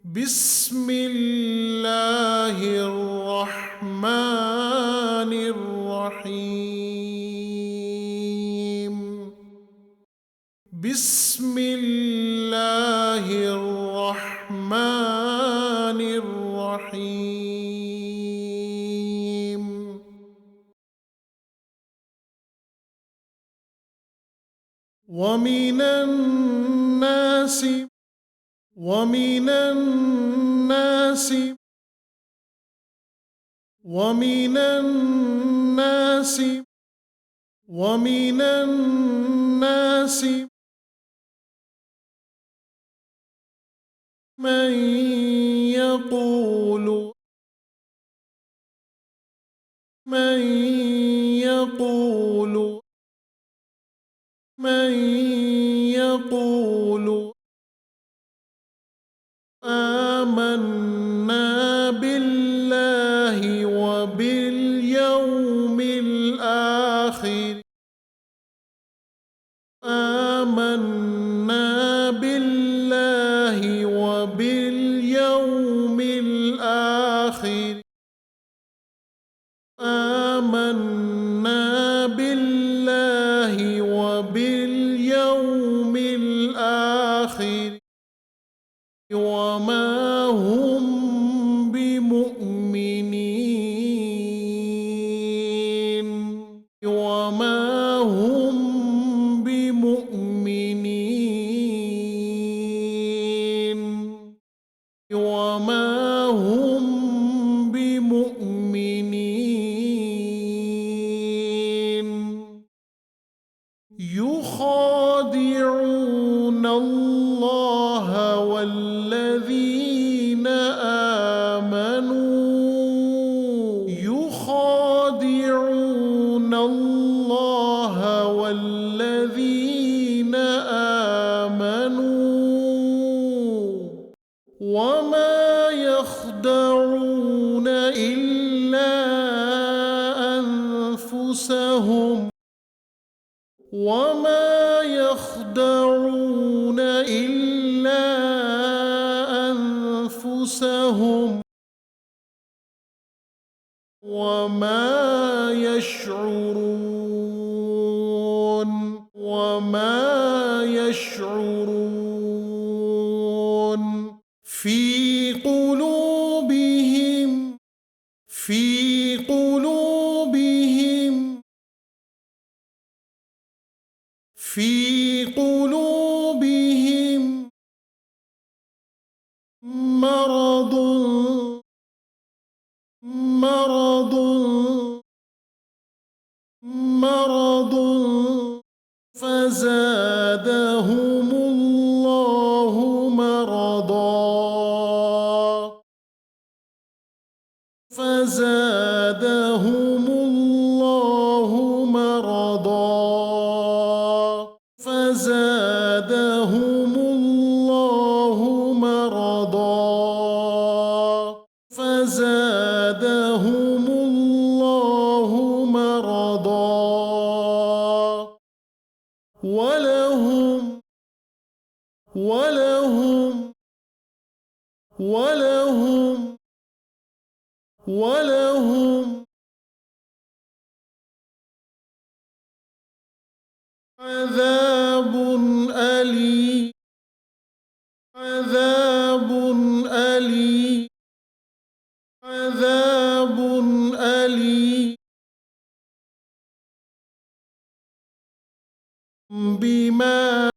بسم الله الرحمن الرحيم. بسم الله الرحمن الرحيم. ومن الناس ومن الناس ومن الناس ومن الناس من يقول من يقول من يقول آمنا بالله وباليوم الآخر آمنا بالله وباليوم الآخر آمنا بالله وباليوم الآخر وما هم بمؤمنين وما هم بمؤمنين وما هم بمؤمنين يخادعون الله والذين آمنوا يخادعون الله والذين آمنوا وما يخدعون إلا أنفسهم وما يخدعون إلا أنفسهم وما يشعرون في قلوبهم مرض مرض مرض فزادهم الله مرضا فزادهم الله مرضا فزادهم الله مرضا فزادهم الله مرضا ولهم ولهم ولهم ولهم عذاب أليم عذاب أليم عذاب أليم بما